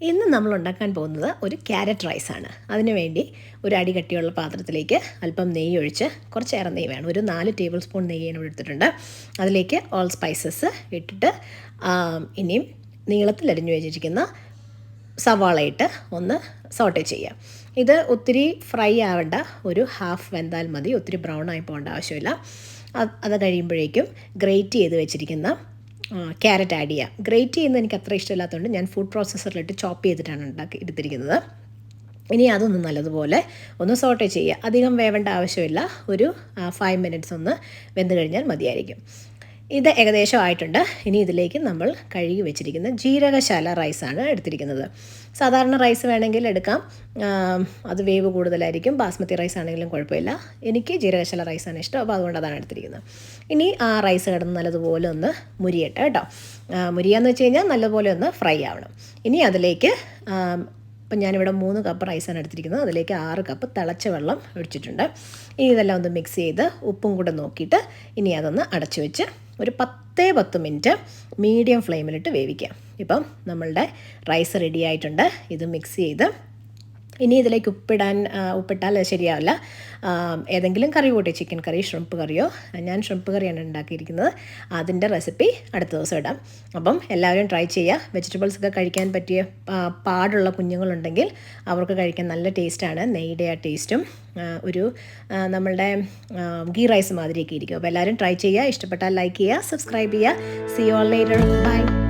ഇന്ന് നമ്മൾ ഉണ്ടാക്കാൻ പോകുന്നത് ഒരു ക്യാരറ്റ് റൈസാണ്. അതിനുവേണ്ടി ഒരു അടി കട്ടിയുള്ള പാത്രത്തിലേക്ക് അല്പം നെയ്യ് ഒഴിച്ച്, കുറച്ചേറെ നെയ്യ് വേണം, ഒരു 4 ടേബിൾ സ്പൂൺ നെയ്യ് ഞാൻ എടുത്തിട്ടുണ്ട്. അതിലേക്ക് ഓൾ സ്പൈസസ് ഇട്ടിട്ട് ഇനിയും നീളത്തിൽ അരിഞ്ഞു വെച്ചിരിക്കുന്ന സവാള ഇട്ട് ഒന്ന് സോട്ടേ ചെയ്യാം. ഇത് ഒത്തിരി ഫ്രൈ ആവേണ്ട, ഒരു ഹാഫ് വെന്താൽ മതി, ഒത്തിരി ബ്രൗൺ ആയി പോകേണ്ട ആവശ്യമില്ല. അത് കഴിയുമ്പോഴേക്കും ഗ്രേറ്റ് ചെയ്ത് വെച്ചിരിക്കുന്ന ക്യാരറ്റ് ആഡ് ചെയ്യാം. ഗ്രേറ്റ് ചെയ്യുന്നത് എനിക്ക് അത്ര ഇഷ്ടമില്ലാത്തതുകൊണ്ട് ഞാൻ ഫുഡ് പ്രോസസ്സറിലിട്ട് ചോപ്പ് ചെയ്തിട്ടാണ് എടുത്തിരിക്കുന്നത്. ഇനി അതൊന്ന് നല്ലതുപോലെ ഒന്ന് സോട്ടേ ചെയ്യുക. അധികം വേവേണ്ട ആവശ്യമില്ല, ഒരു 5 മിനിറ്റ്സ് ഒന്ന് വെന്ത് കഴിഞ്ഞാൽ മതിയായിരിക്കും. ഇത് ഏകദേശം ആയിട്ടുണ്ട്. ഇനി ഇതിലേക്ക് നമ്മൾ കഴുകി വെച്ചിരിക്കുന്ന ജീരകശാല റൈസാണ് എടുത്തിരിക്കുന്നത്. സാധാരണ റൈസ് വേണമെങ്കിൽ എടുക്കാം, അത് വേവ് കൂടുതലായിരിക്കും. ബാസ്മതി റൈസ് ആണെങ്കിലും കുഴപ്പമില്ല. എനിക്ക് ജീരകശാല റൈസാണ് ഇഷ്ടം, അപ്പോൾ അതുകൊണ്ട് അതാണ് എടുത്തിരിക്കുന്നത്. ഇനി ആ റൈസ് കിടന്ന് നല്ലതുപോലെ ഒന്ന് മുരിയട്ടെ കേട്ടോ. മുരിയാന്ന് വെച്ച് കഴിഞ്ഞാൽ നല്ലതുപോലെ ഒന്ന് ഫ്രൈ ആവണം. ഇനി അതിലേക്ക് അപ്പം ഞാനിവിടെ 3 കപ്പ് റൈസാണ് എടുത്തിരിക്കുന്നത്. അതിലേക്ക് 6 കപ്പ് തിളച്ച വെള്ളം ഒഴിച്ചിട്ടുണ്ട്. ഇനി ഇതെല്ലാം ഒന്ന് മിക്സ് ചെയ്ത് ഉപ്പും കൂടെ നോക്കിയിട്ട് ഇനി അതൊന്ന് അടച്ചു വെച്ച് ഒരു 10 മിനിറ്റ് മീഡിയം ഫ്ലെയിമിലിട്ട് വേവിക്കാം. ഇപ്പം നമ്മളുടെ റൈസ് റെഡി ആയിട്ടുണ്ട്. ഇത് മിക്സ് ചെയ്ത് ഇനി ഇതിലേക്ക് ഉപ്പിട്ടാൽ ശരിയാവില്ല. ഏതെങ്കിലും കറി കൂട്ടി, ചിക്കൻ കറി, ഷ്രിംപ് കറിയോ, ഞാൻ ഷ്രിംപ് കറിയാണ് ഉണ്ടാക്കിയിരിക്കുന്നത്. അതിൻ്റെ റെസിപ്പി അടുത്ത ദിവസം ഇടാം. അപ്പം എല്ലാവരും ട്രൈ ചെയ്യുക. വെജിറ്റബിൾസ് ഒക്കെ കഴിക്കാൻ പറ്റിയ പാടുള്ള കുഞ്ഞുങ്ങളുണ്ടെങ്കിൽ അവർക്ക് കഴിക്കാൻ നല്ല ടേസ്റ്റാണ്. നെയ്യുടെ ആ ടേസ്റ്റും ഒരു നമ്മളുടെ ഗീ റൈസ് മാതിരിയൊക്കെ ഇരിക്കും. അപ്പോൾ എല്ലാവരും ട്രൈ ചെയ്യുക. ഇഷ്ടപ്പെട്ടാൽ ലൈക്ക് ചെയ്യുക, സബ്സ്ക്രൈബ് ചെയ്യുക. See you all later. By.